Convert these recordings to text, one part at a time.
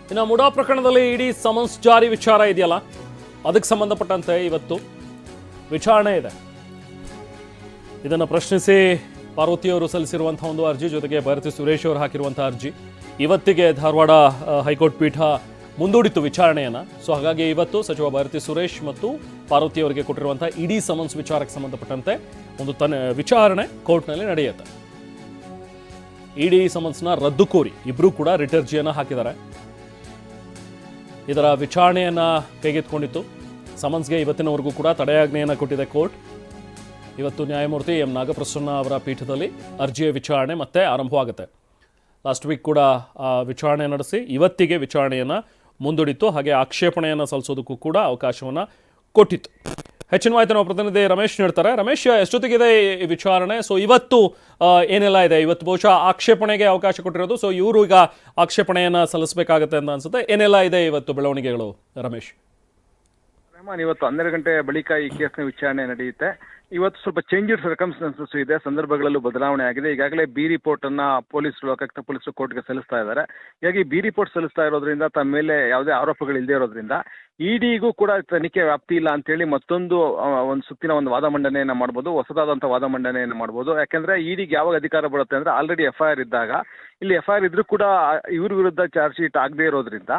ಇನ್ನು ಮುಡಾ ಪ್ರಕರಣದಲ್ಲಿ ಇಡೀ ಸಮನ್ಸ್ ಜಾರಿ ವಿಚಾರ ಇದೆಯಲ್ಲ, ಅದಕ್ಕೆ ಸಂಬಂಧಪಟ್ಟಂತೆ ಇವತ್ತು ವಿಚಾರಣೆ ಇದೆ. ಇದನ್ನು ಪ್ರಶ್ನಿಸಿ ಪಾರ್ವತಿಯವರು ಸಲ್ಲಿಸಿರುವಂತಹ ಒಂದು ಅರ್ಜಿ, ಜೊತೆಗೆ ಭಾರತಿ ಸುರೇಶ್ ಅವರು ಹಾಕಿರುವಂತಹ ಅರ್ಜಿ ಇವತ್ತಿಗೆ ಧಾರವಾಡ ಹೈಕೋರ್ಟ್ ಪೀಠ ಮುಂದೂಡಿತು ವಿಚಾರಣೆಯನ್ನು. ಸೊ ಹಾಗಾಗಿ ಇವತ್ತು ಸಚಿವ ಭಾರತಿ ಸುರೇಶ್ ಮತ್ತು ಪಾರ್ವತಿಯವರಿಗೆ ಕೊಟ್ಟಿರುವಂತಹ ಇಡೀ ಸಮನ್ಸ್ ವಿಚಾರಕ್ಕೆ ಸಂಬಂಧಪಟ್ಟಂತೆ ಒಂದು ವಿಚಾರಣೆ ಕೋರ್ಟ್ನಲ್ಲಿ ನಡೆಯುತ್ತೆ. ಇಡೀ ಸಮನ್ಸ್ನ ರದ್ದು ಕೋರಿ ಇಬ್ಬರೂ ಕೂಡ ರಿಟ್ ಅರ್ಜಿಯನ್ನು ಹಾಕಿದ್ದಾರೆ. ಇದರ ವಿಚಾರಣೆಯನ್ನು ಕೈಗೆತ್ತಿಕೊಂಡಿತ್ತು. ಸಮನ್ಸ್ಗೆ ಇವತ್ತಿನವರೆಗೂ ಕೂಡ ತಡೆಯಾಜ್ಞೆಯನ್ನು ಕೊಟ್ಟಿದೆ ಕೋರ್ಟ್. ಇವತ್ತು ನ್ಯಾಯಮೂರ್ತಿ ಎಂ ನಾಗಪ್ರಸನ್ನ ಅವರ ಪೀಠದಲ್ಲಿ ಅರ್ಜಿಯ ವಿಚಾರಣೆ ಮತ್ತೆ ಆರಂಭವಾಗುತ್ತೆ. ಲಾಸ್ಟ್ ವೀಕ್ ಕೂಡ ವಿಚಾರಣೆ ನಡೆಸಿ ಇವತ್ತಿಗೆ ವಿಚಾರಣೆಯನ್ನು ಮುಂದೂಡಿತ್ತು. ಹಾಗೆ ಆಕ್ಷೇಪಣೆಯನ್ನು ಸಲ್ಲಿಸೋದಕ್ಕೂ ಕೂಡ ಅವಕಾಶವನ್ನು ಕೊಟ್ಟಿತ್ತು. ಹೆಚ್ಚಿನ ಮಾಹಿತಿ ನಾವು ಪ್ರತಿನಿಧಿ ರಮೇಶ್ ನೀಡ್ತಾರೆ. ರಮೇಶ್, ಎಷ್ಟೊತ್ತಿಗಿದೆ ಈ ವಿಚಾರಣೆ? ಸೊ ಇವತ್ತು ಏನೆಲ್ಲ ಇದೆ? ಇವತ್ತು ಬಹುಶಃ ಆಕ್ಷೇಪಣೆಗೆ ಅವಕಾಶ ಕೊಟ್ಟಿರೋದು. ಸೊ ಇವರು ಈಗ ಆಕ್ಷೇಪಣೆಯನ್ನು ಸಲ್ಲಿಸಬೇಕಾಗತ್ತೆ ಅಂತ ಅನ್ಸುತ್ತೆ. ಏನೆಲ್ಲ ಇದೆ ಇವತ್ತು ಬೆಳವಣಿಗೆಗಳು ರಮೇಶ್? ಇವತ್ತು 12 ಗಂಟೆ ಬಳಿಕ ಈ ಕೇಸ್ನ ವಿಚಾರಣೆ ನಡೆಯುತ್ತೆ. ಇವತ್ತು ಸ್ವಲ್ಪ ಚೇಂಜ್ ಸರ್ಕಮ್ಸ್ಟೆನ್ಸಸ್ ಇದೆ, ಸಂದರ್ಭಗಳಲ್ಲೂ ಬದಲಾವಣೆ ಆಗಿದೆ. ಈಗಾಗಲೇ ಬಿ ರಿಪೋರ್ಟ್ ಅನ್ನ ಲೋಕಾಯುಕ್ತ ಪೊಲೀಸರು ಕೋರ್ಟ್ಗೆ ಸಲ್ಲಿಸ್ತಾ ಇದ್ದಾರೆ. ಹೀಗಾಗಿ ಬಿ ರಿಪೋರ್ಟ್ ಸಲ್ಲಿಸ್ತಾ ಇರೋದ್ರಿಂದ ತಮ್ಮ ಮೇಲೆ ಯಾವುದೇ ಆರೋಪಗಳು ಇಲ್ಲದೆ ಇರೋದ್ರಿಂದ ಇಡಿಗೂ ಕೂಡ ತನಿಖೆ ವ್ಯಾಪ್ತಿ ಇಲ್ಲ ಅಂತೇಳಿ ಮತ್ತೊಂದು ಒಂದು ಸುತ್ತಿನ ಒಂದು ವಾದ ಮಂಡನೆಯನ್ನ ಮಾಡ್ಬೋದು, ಹೊಸದಾದಂಥ ವಾದ ಮಂಡನೆಯನ್ನು ಮಾಡ್ಬೋದು. ಯಾಕೆಂದ್ರೆ ಇಡಿಗೆ ಯಾವಾಗ ಅಧಿಕಾರ ಬರುತ್ತೆ ಅಂದ್ರೆ ಆಲ್ರೆಡಿ FIR ಇದ್ದಾಗ, ಇಲ್ಲಿ FIR ಇದ್ರೂ ಕೂಡ ಇವ್ರ ವಿರುದ್ಧ ಚಾರ್ಜ್ ಶೀಟ್ ಆಗದೆ ಇರೋದ್ರಿಂದ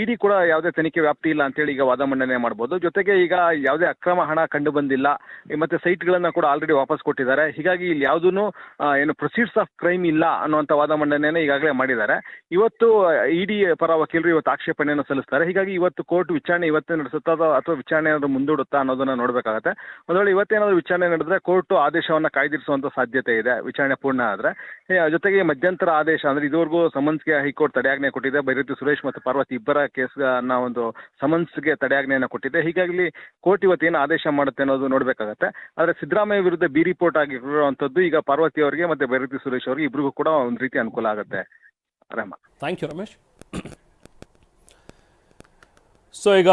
ಇಡಿ ಕೂಡ ಯಾವುದೇ ತನಿಖೆ ವ್ಯಾಪ್ತಿ ಇಲ್ಲ ಅಂತೇಳಿ ಈಗ ವಾದ ಮಂಡನೆ ಮಾಡ್ಬೋದು. ಜೊತೆಗೆ ಈಗ ಯಾವುದೇ ಅಕ್ರಮ ಹಣ ಕಂಡು ಬಂದಿಲ್ಲ, ಮತ್ತೆ ಸೈಟ್ಗಳನ್ನ ಕೂಡ ಆಲ್ರೆಡಿ ವಾಪಸ್ ಕೊಟ್ಟಿದ್ದಾರೆ. ಹೀಗಾಗಿ ಇಲ್ಲಿ ಯಾವುದೂ ಏನು ಪ್ರೊಸೀಡ್ಸ್ ಆಫ್ ಕ್ರೈಮ್ ಇಲ್ಲ ಅನ್ನುವಂಥ ವಾದ ಮಂಡನೆಯನ್ನು ಈಗಾಗಲೇ ಮಾಡಿದ್ದಾರೆ. ಇವತ್ತು ಇಡಿ ಪರ ವಕೀಲರು ಇವತ್ತು ಆಕ್ಷೇಪಣೆಯನ್ನು ಸಲ್ಲಿಸ್ತಾರೆ. ಹೀಗಾಗಿ ಇವತ್ತು ಕೋರ್ಟ್ ವಿಚಾರಣೆ ಇವತ್ತೇ ನಡೆಸುತ್ತಾ ಅಥವಾ ವಿಚಾರಣೆ ಏನಾದರೂ ಮುಂದೂಡುತ್ತಾ ಅನ್ನೋದನ್ನ ನೋಡಬೇಕಾಗತ್ತೆ. ಒಂದು ವೇಳೆ ಇವತ್ತೇನಾದರೂ ವಿಚಾರಣೆ ನಡೆದ್ರೆ ಕೋರ್ಟ್ ಆದೇಶವನ್ನು ಕಾಯ್ದಿರಿಸುವಂತ ಸಾಧ್ಯತೆ ಇದೆ ವಿಚಾರಣೆ ಪೂರ್ಣ ಆದ್ರೆ. ಜೊತೆಗೆ ಮಧ್ಯಂತರ ಆದೇಶ ಅಂದ್ರೆ ಇದುವರೆಗೂ ಸಮನ್ಸ್ಗೆ ಹೈಕೋರ್ಟ್ ತಡೆಯಾಜ್ಞೆ ಕೊಟ್ಟಿದೆ. ಭಾರತಿ ಸುರೇಶ್ ಮತ್ತು ಪಾರ್ವತಿ ಇಬ್ಬರ ಕೇಸ್ನ ಒಂದು ಸಮನ್ಸ್ಗೆ ತಡೆಯಾಜ್ಞೆಯನ್ನು ಕೊಟ್ಟಿದೆ. ಹೀಗಾಗಿ ಕೋರ್ಟ್ ಇವತ್ತೇನು ಆದೇಶ ಮಾಡುತ್ತೆ ಅನ್ನೋದು ನೋಡಬೇಕಾಗತ್ತೆ. ಆದರೆ ಸಿದ್ದರಾಮಯ್ಯ ವಿರುದ್ಧ ಬಿ ರಿಪೋರ್ಟ್ ಆಗಿರುವಂಥದ್ದು ಈಗ ಪಾರ್ವತಿ ಅವರಿಗೆ ಮತ್ತೆ ಭಾರತಿ ಸುರೇಶ್ ಅವರಿಗೆ ಇಬ್ಬರಿಗೂ ಕೂಡ ಒಂದು ರೀತಿ ಅನುಕೂಲ ಆಗುತ್ತೆ. Thank you Ramesh. ಸೊ ಈಗ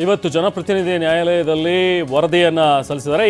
ಇವತ್ತು ಜನಪ್ರತಿನಿಧಿ ನ್ಯಾಯಾಲಯದಲ್ಲಿ ವರದಿಯನ್ನು ಸಲ್ಲಿಸಿದ್ದಾರೆ.